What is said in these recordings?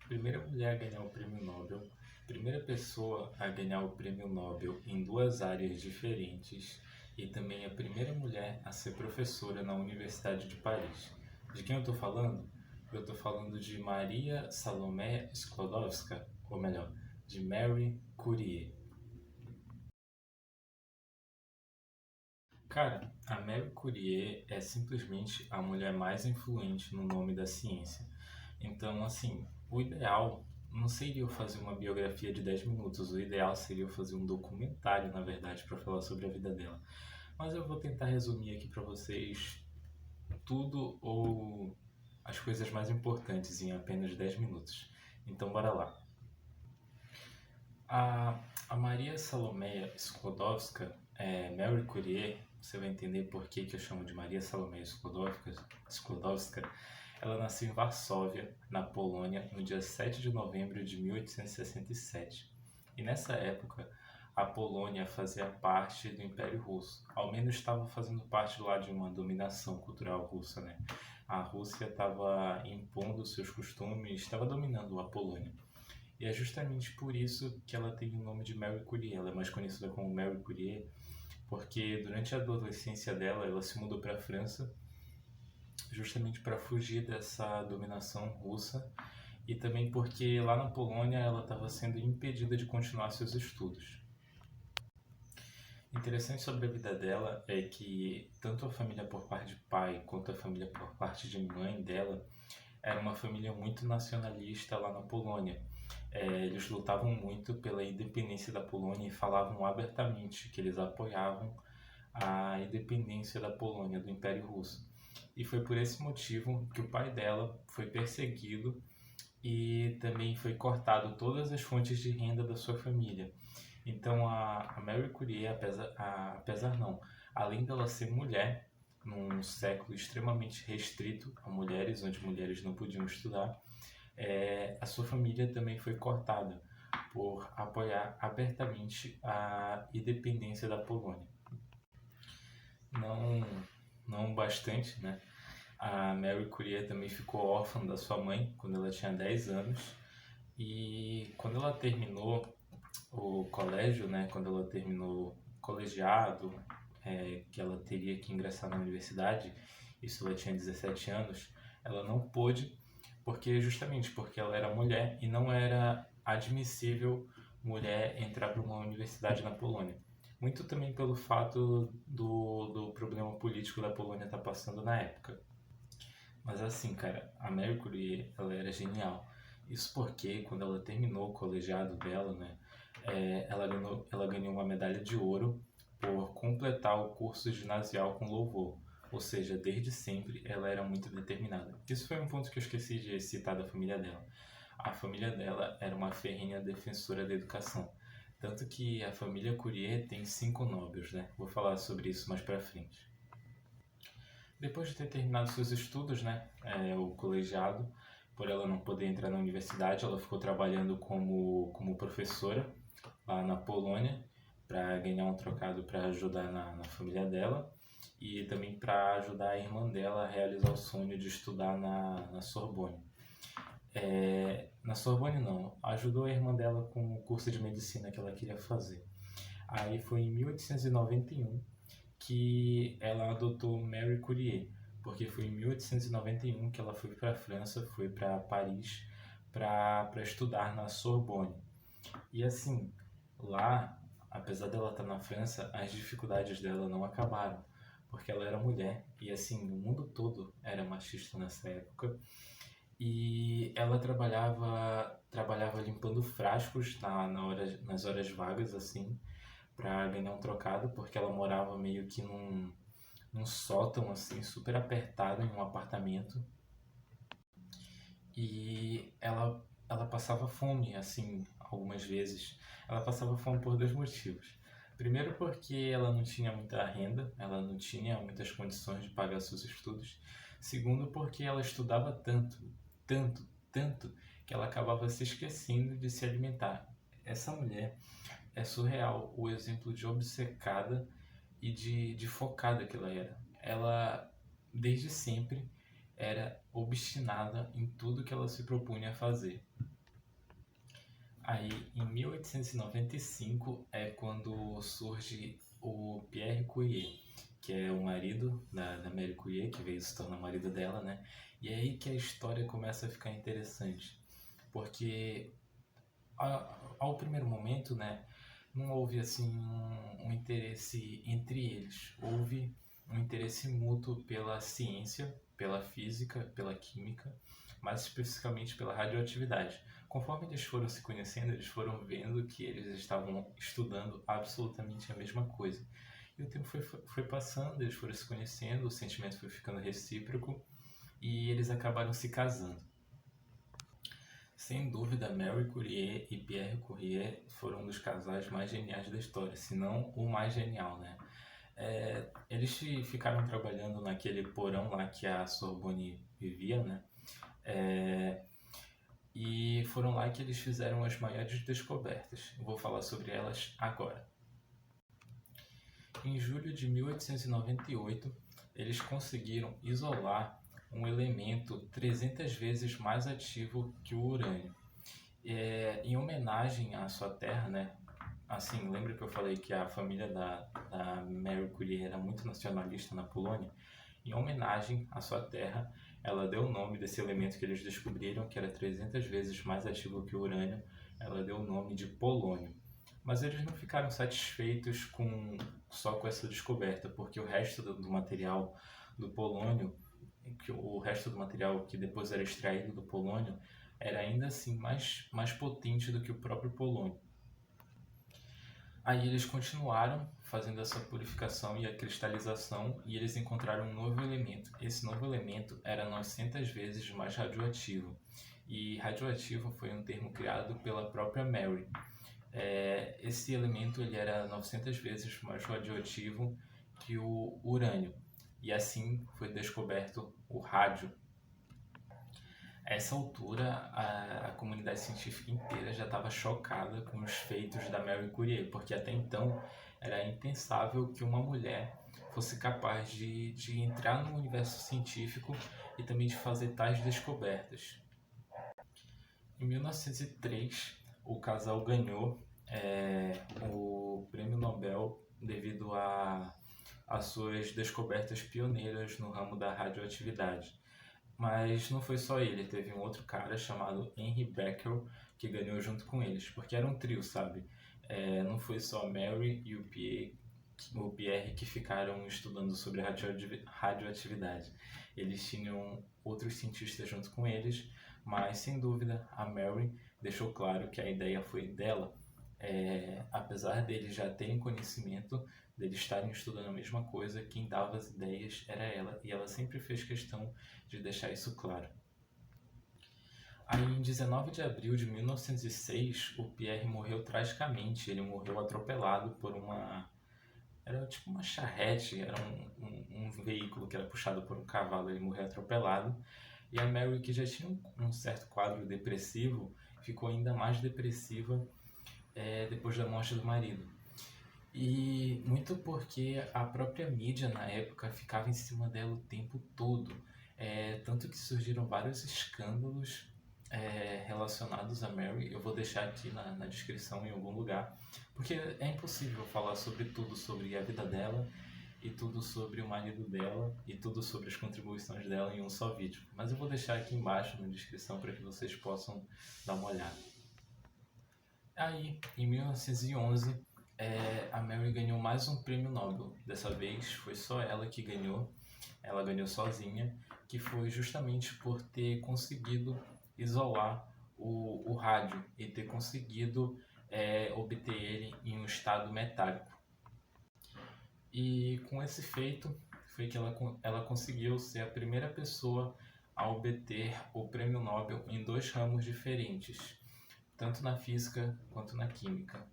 Primeira mulher a ganhar o prêmio Nobel, primeira pessoa a ganhar o prêmio Nobel em duas áreas diferentes e também a primeira mulher a ser professora na Universidade de Paris. De quem eu estou falando? Eu estou falando de Maria Salomé Sklodowska, ou melhor, de Marie Curie. Cara, a Marie Curie é simplesmente a mulher mais influente no nome da ciência. Então, assim, o ideal não seria eu fazer uma biografia de 10 minutos, o ideal seria eu fazer um documentário, na verdade, para falar sobre a vida dela. Mas eu vou tentar resumir aqui para vocês tudo ou as coisas mais importantes em apenas 10 minutos. Então, bora lá. A Maria Salomé Sklodowska, Marie Curie, você vai entender por que, que eu chamo de Maria Salomé Sklodowska. Ela nasceu em Varsóvia, na Polônia, no dia 7 de novembro de 1867. E nessa época, a Polônia fazia parte do Império Russo. Ao menos estava fazendo parte lá de uma dominação cultural russa, né? A Rússia estava impondo seus costumes, estava dominando a Polônia. E é justamente por isso que ela tem o nome de Marie Curie. Ela é mais conhecida como Marie Curie porque durante a adolescência dela, ela se mudou para a França justamente para fugir dessa dominação russa e também porque lá na Polônia ela estava sendo impedida de continuar seus estudos. Interessante sobre a vida dela é que tanto a família por parte de pai quanto a família por parte de mãe dela era uma família muito nacionalista lá na Polônia. Eles lutavam muito pela independência da Polônia e falavam abertamente que eles apoiavam a independência da Polônia do Império Russo. E foi por esse motivo que o pai dela foi perseguido e também foi cortado todas as fontes de renda da sua família. Então a Marie Curie, apesar não, além dela ser mulher, num século extremamente restrito a mulheres, onde mulheres não podiam estudar, a sua família também foi cortada por apoiar abertamente a independência da Polônia. Não, não bastante, né? A Marie Curie também ficou órfã da sua mãe quando ela tinha 10 anos. E quando ela terminou o colégio, né, quando ela terminou o colegiado, que ela teria que ingressar na universidade, isso ela tinha 17 anos, ela não pôde, justamente porque ela era mulher e não era admissível mulher entrar para uma universidade na Polônia. Muito também pelo fato do problema político da Polônia estar passando na época. Mas assim, cara, a Mercury, ela era genial. Isso porque quando ela terminou o colegiado dela, né, ela ganhou uma medalha de ouro por completar o curso ginasial com louvor. Ou seja, desde sempre ela era muito determinada. Isso foi um ponto que eu esqueci de citar da família dela. A família dela era uma ferrenha defensora da educação. Tanto que a família Curie tem 5 Nobels, né? Vou falar sobre isso mais pra frente. Depois de ter terminado seus estudos, né, o colegiado, por ela não poder entrar na universidade, ela ficou trabalhando como professora lá na Polônia para ganhar um trocado para ajudar na família dela e também para ajudar a irmã dela a realizar o sonho de estudar na Sorbonne. Na Sorbonne não, ajudou a irmã dela com o curso de medicina que ela queria fazer. Aí foi em 1891 que ela adotou Marie Curie, porque foi em 1891 que ela foi para a França, foi para Paris para estudar na Sorbonne. E assim, lá, apesar dela estar na França, as dificuldades dela não acabaram, porque ela era mulher e assim, o mundo todo era machista nessa época. E ela trabalhava limpando frascos nas horas vagas assim, para ganhar um trocado, porque ela morava meio que num sótão assim, super apertado em um apartamento. E ela passava fome, assim, algumas vezes. Ela passava fome por dois motivos. Primeiro porque ela não tinha muita renda, ela não tinha muitas condições de pagar seus estudos. Segundo porque ela estudava tanto, tanto, tanto, que ela acabava se esquecendo de se alimentar. Essa mulher é surreal o exemplo de obcecada e de focada que ela era. Ela, desde sempre, era obstinada em tudo que ela se propunha a fazer. Aí, em 1895 é quando surge o Pierre Curie, que é o marido da Marie Curie, que veio se tornar marido dela, né? E é aí que a história começa a ficar interessante, porque ao primeiro momento, né, não houve assim um interesse entre eles. Houve um interesse mútuo pela ciência, pela física, pela química, mais especificamente pela radioatividade. Conforme eles foram se conhecendo, eles foram vendo que eles estavam estudando absolutamente a mesma coisa. E o tempo foi passando, eles foram se conhecendo, o sentimento foi ficando recíproco e eles acabaram se casando. Sem dúvida, Marie Curie e Pierre Curie foram um dos casais mais geniais da história, se não o mais genial, né? Eles ficaram trabalhando naquele porão lá que a Sorbonne vivia, né? E foram lá que eles fizeram as maiores descobertas. Eu vou falar sobre elas agora. Em julho de 1898, eles conseguiram isolar um elemento 300 vezes mais ativo que o urânio. Em homenagem à sua terra, né? Assim, lembra que eu falei que a família da Marie Curie era muito nacionalista na Polônia? Em homenagem à sua terra, ela deu o nome desse elemento que eles descobriram, que era 300 vezes mais ativo que o urânio, ela deu o nome de polônio. Mas eles não ficaram satisfeitos só com essa descoberta, porque o resto do material do polônio, o resto do material que depois era extraído do polônio, era ainda assim mais potente do que o próprio polônio. Aí eles continuaram fazendo essa purificação e a cristalização e eles encontraram um novo elemento. Esse novo elemento era 900 vezes mais radioativo. E radioativo foi um termo criado pela própria Marie. Esse elemento ele era 900 vezes mais radioativo que o urânio. E assim foi descoberto o rádio. A essa altura, a comunidade científica inteira já estava chocada com os feitos da Marie Curie, porque até então era impensável que uma mulher fosse capaz de entrar no universo científico e também de fazer tais descobertas. Em 1903, o casal ganhou o Prêmio Nobel devido às suas descobertas pioneiras no ramo da radioatividade. Mas não foi só ele, teve um outro cara chamado Henry Becquerel que ganhou junto com eles, porque era um trio, sabe? Não foi só a Marie e o Pierre que ficaram estudando sobre radioatividade. Eles tinham outros cientistas junto com eles, mas sem dúvida a Marie deixou claro que a ideia foi dela. Apesar deles já terem conhecimento, deles estarem estudando a mesma coisa, quem dava as ideias era ela, e ela sempre fez questão de deixar isso claro. Aí, em 19 de abril de 1906, o Pierre morreu tragicamente. Ele morreu atropelado por era tipo uma charrete, era um veículo que era puxado por um cavalo. Ele morreu atropelado. E a Marie, que já tinha um certo quadro depressivo, ficou ainda mais depressiva depois da morte do marido. E muito porque a própria mídia na época ficava em cima dela o tempo todo. Tanto que surgiram vários escândalos relacionados a Marie. Eu vou deixar aqui na descrição em algum lugar, porque é impossível falar sobre tudo sobre a vida dela e tudo sobre o marido dela e tudo sobre as contribuições dela em um só vídeo. Mas eu vou deixar aqui embaixo na descrição para que vocês possam dar uma olhada. Aí, em 1911, a Marie ganhou mais um prêmio Nobel. Dessa vez foi só ela que ganhou, ela ganhou sozinha, que foi justamente por ter conseguido isolar o rádio e ter conseguido obter ele em um estado metálico. E com esse feito foi que ela conseguiu ser a primeira pessoa a obter o prêmio Nobel em 2 ramos diferentes, tanto na física quanto na química.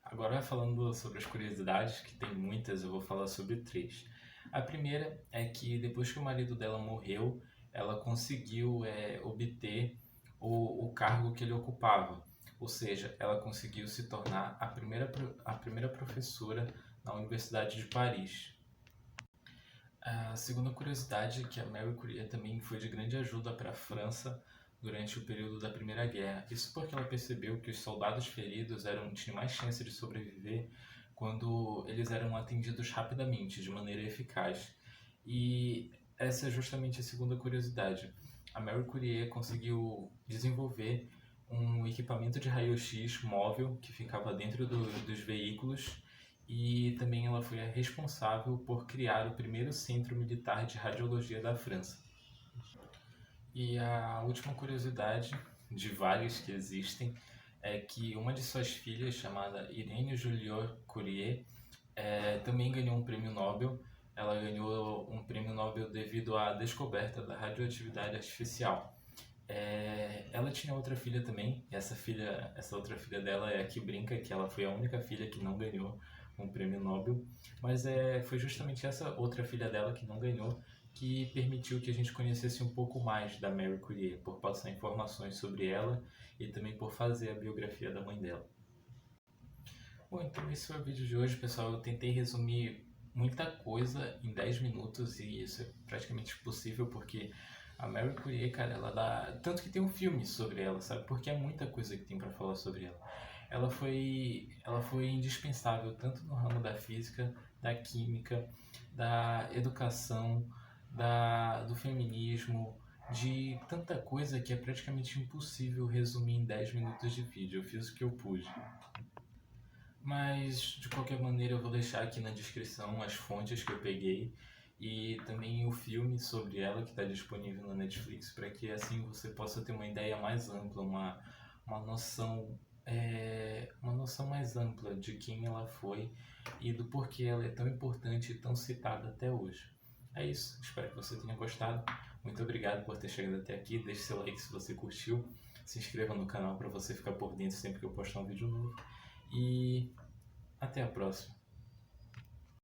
Agora, falando sobre as curiosidades, que tem muitas, eu vou falar sobre 3. A primeira é que depois que o marido dela morreu, ela conseguiu obter o cargo que ele ocupava. Ou seja, ela conseguiu se tornar a primeira professora na Universidade de Paris. A segunda curiosidade é que a Marie Curie também foi de grande ajuda para a França durante o período da Primeira Guerra. Isso porque ela percebeu que os soldados feridos tinham mais chance de sobreviver quando eles eram atendidos rapidamente, de maneira eficaz. E essa é justamente a segunda curiosidade. A Marie Curie conseguiu desenvolver um equipamento de raio-x móvel que ficava dentro dos veículos, e também ela foi a responsável por criar o primeiro centro militar de radiologia da França. E a última curiosidade, de várias que existem, é que uma de suas filhas, chamada Irene Joliot Curie, também ganhou um prêmio Nobel. Ela ganhou um prêmio Nobel devido à descoberta da radioatividade artificial. Ela tinha outra filha também, e essa outra filha dela é a que brinca que ela foi a única filha que não ganhou um prêmio Nobel, mas foi justamente essa outra filha dela que não ganhou que permitiu que a gente conhecesse um pouco mais da Marie Curie, por passar informações sobre ela e também por fazer a biografia da mãe dela. Bom, então esse foi o vídeo de hoje, pessoal. Eu tentei resumir muita coisa em 10 minutos e isso é praticamente impossível porque a Marie Curie, cara, ela dá... Tanto que tem um filme sobre ela, sabe? Porque é muita coisa que tem pra falar sobre ela. Ela foi indispensável tanto no ramo da física, da química, da educação, do feminismo, de tanta coisa que é praticamente impossível resumir em 10 minutos de vídeo. Eu fiz o que eu pude. Mas, de qualquer maneira, eu vou deixar aqui na descrição as fontes que eu peguei e também o filme sobre ela que está disponível na Netflix, para que assim você possa ter uma ideia mais ampla, uma noção, uma noção mais ampla de quem ela foi e do porquê ela é tão importante e tão citada até hoje. É isso, espero que você tenha gostado. Muito obrigado por ter chegado até aqui. Deixe seu like se você curtiu. Se inscreva no canal para você ficar por dentro sempre que eu postar um vídeo novo. E até a próxima.